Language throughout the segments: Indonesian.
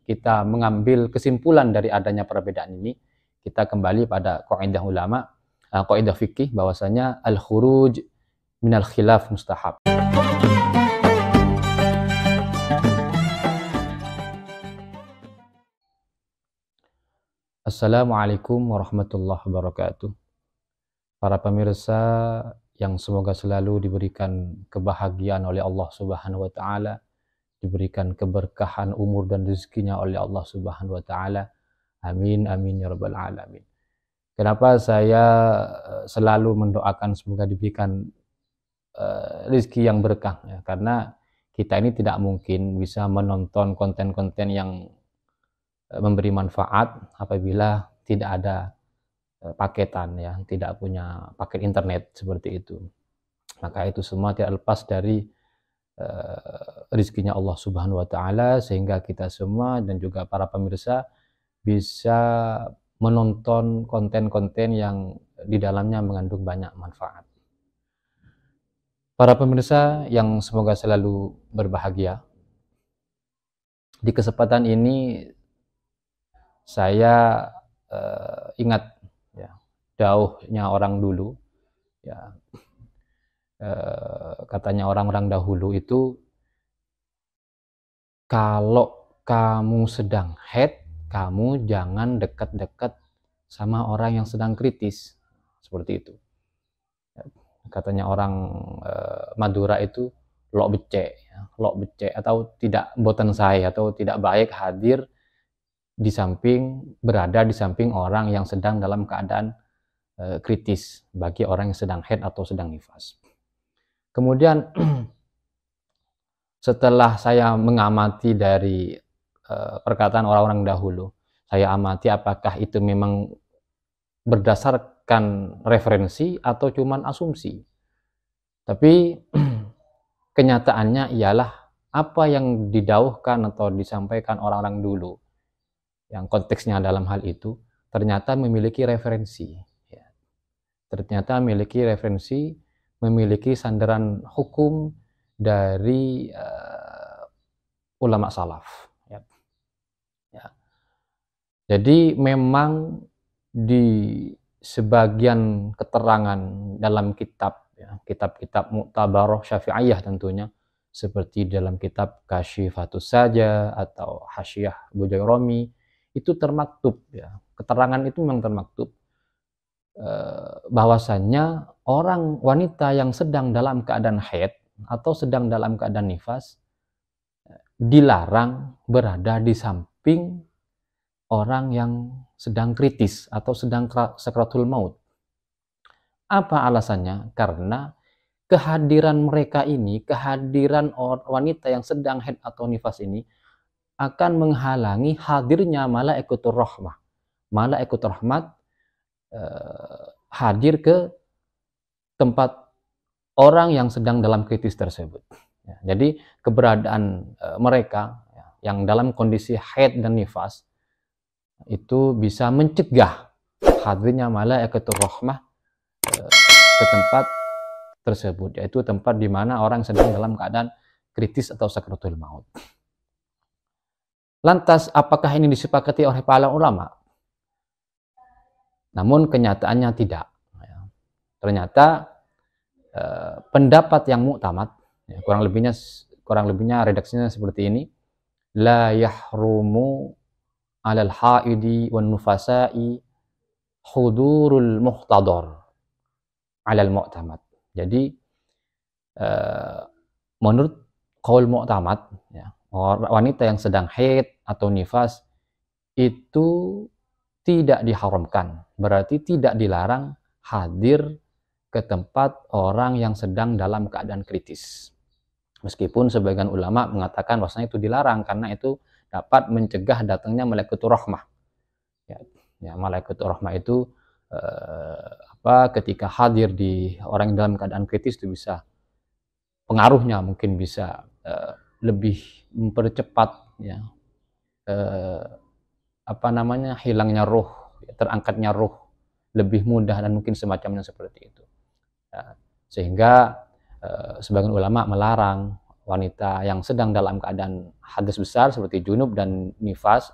kita mengambil kesimpulan dari adanya perbedaan ini, kita kembali pada kaidah ulama, kaidah fikih bahwasanya al-khuruj minal khilaf mustahab. Assalamualaikum warahmatullahi wabarakatuh. Para pemirsa yang semoga selalu diberikan kebahagiaan oleh Allah Subhanahu wa taala, diberikan keberkahan umur dan rezekinya oleh Allah Subhanahu wa taala. Amin amin ya rabbal alamin. Kenapa saya selalu mendoakan semoga diberikan rezeki yang berkah ya? Karena kita ini tidak mungkin bisa menonton konten-konten yang memberi manfaat apabila tidak ada paketan ya, tidak punya paket internet seperti itu. Maka itu semua tidak lepas dari rezekinya Allah Subhanahu wa taala, sehingga kita semua dan juga para pemirsa bisa menonton konten-konten yang di dalamnya mengandung banyak manfaat. Para pemirsa yang semoga selalu berbahagia, di kesempatan ini saya ingat ya, dauhnya orang dulu ya, katanya orang-orang dahulu itu, kalau kamu sedang haid, kamu jangan dekat-dekat sama orang yang sedang kritis, seperti itu. Katanya orang Madura itu lok becek atau tidak boten saya atau tidak baik hadir berada di samping orang yang sedang dalam keadaan kritis bagi orang yang sedang haid atau sedang nifas. Kemudian setelah saya mengamati dari perkataan orang-orang dahulu, saya amati apakah itu memang berdasarkan referensi atau cuman asumsi. Tapi kenyataannya ialah apa yang didauhkan atau disampaikan orang-orang dulu, yang konteksnya dalam hal itu ternyata memiliki referensi ya. Ternyata memiliki referensi, memiliki sandaran hukum dari ulama salaf ya. Ya. Jadi memang di sebagian keterangan dalam kitab ya, kitab-kitab Mu'tabarah Syafi'iyah tentunya, seperti dalam kitab Kasyifatus Saja atau Hasyiyah Bujairami, itu termaktub ya, keterangan itu memang termaktub bahwasannya orang wanita yang sedang dalam keadaan haid atau sedang dalam keadaan nifas dilarang berada di samping orang yang sedang kritis atau sedang sakratul maut. Apa alasannya? Karena kehadiran mereka ini, kehadiran wanita yang sedang haid atau nifas ini akan menghalangi hadirnya malaikatur rahmah. Malaikatur rahmat hadir ke tempat orang yang sedang dalam kritis tersebut. Ya, jadi keberadaan mereka yang dalam kondisi haid dan nifas itu bisa mencegah hadirnya malaikatur rahmah ke tempat tersebut, yaitu tempat di mana orang sedang dalam keadaan kritis atau sakratul maut. Lantas, apakah ini disepakati oleh para ulama? Namun kenyataannya tidak. Ternyata pendapat yang muktamad, ya, kurang lebihnya redaksinya seperti ini: la yahrumu alal haidi wan nufasa'i hudurul muhtadar alal mu'tamad. Jadi menurut qaul mu'tamad ya, wanita yang sedang haid atau nifas itu tidak diharamkan, berarti tidak dilarang hadir ke tempat orang yang sedang dalam keadaan kritis. Meskipun sebagian ulama mengatakan bahwasanya itu dilarang karena itu dapat mencegah datangnya malaikatur rahmah. Ya, malaikatur rahmah itu ketika hadir di orang yang dalam keadaan kritis itu bisa pengaruhnya mungkin bisa lebih mempercepat ya hilangnya ruh, terangkatnya ruh lebih mudah dan mungkin semacamnya seperti itu. Ya, sehingga sebagian ulama melarang wanita yang sedang dalam keadaan hadas besar seperti junub dan nifas,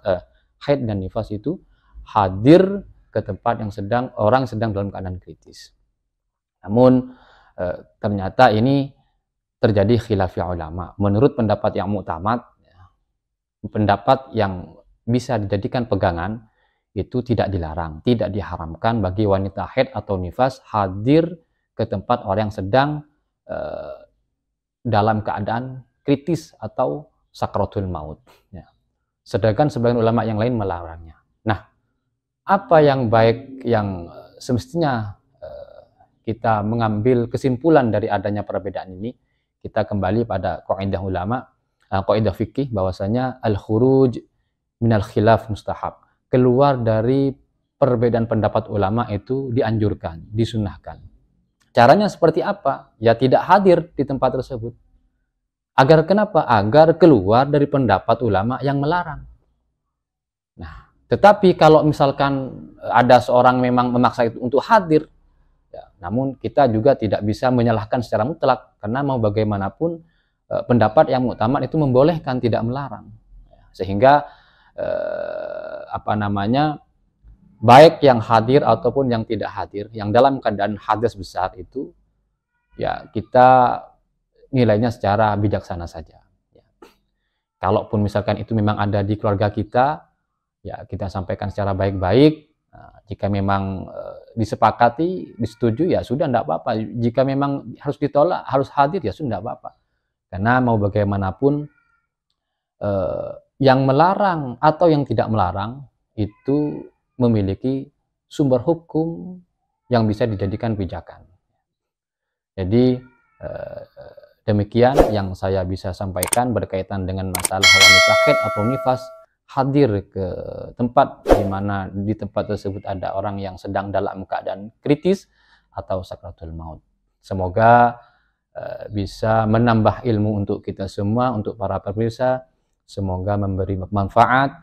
haid dan nifas itu hadir ke tempat yang orang sedang dalam keadaan kritis. Namun ternyata ini terjadi khilaf ulama. Menurut pendapat yang mu'tamad, pendapat yang bisa dijadikan pegangan, itu tidak dilarang, tidak diharamkan bagi wanita haid atau nifas hadir ke tempat orang yang sedang dalam keadaan kritis atau sakratul maut. Ya. Sedangkan sebagian ulama yang lain melarangnya. Nah, apa yang baik yang semestinya kita mengambil kesimpulan dari adanya perbedaan ini? Kita kembali pada kaidah ulama, kaidah fikih bahwasanya al-khuruj minal khilaf mustahab. Keluar dari perbedaan pendapat ulama itu dianjurkan, disunnahkan. Caranya seperti apa? Ya tidak hadir di tempat tersebut. Agar kenapa? Agar keluar dari pendapat ulama yang melarang. Nah, tetapi kalau misalkan ada seorang memang memaksa itu untuk hadir, ya, namun kita juga tidak bisa menyalahkan secara mutlak, karena mau bagaimanapun pendapat yang mu'tamad itu membolehkan, tidak melarang. Sehingga baik yang hadir ataupun yang tidak hadir, yang dalam keadaan hadas besar itu, ya kita nilainya secara bijaksana saja. Ya. Kalaupun misalkan itu memang ada di keluarga kita, ya kita sampaikan secara baik-baik. Nah, jika memang disepakati, disetujui, ya sudah, tidak apa-apa. Jika memang harus ditolak, harus hadir, ya sudah, tidak apa-apa. Karena mau bagaimanapun, yang melarang atau yang tidak melarang itu memiliki sumber hukum yang bisa dijadikan pijakan. Jadi demikian yang saya bisa sampaikan berkaitan dengan masalah wanita haid atau nifas hadir ke tempat di mana di tempat tersebut ada orang yang sedang dalam keadaan kritis atau sakratul maut. Semoga bisa menambah ilmu untuk kita semua, untuk para pemirsa. Semoga memberi manfaat.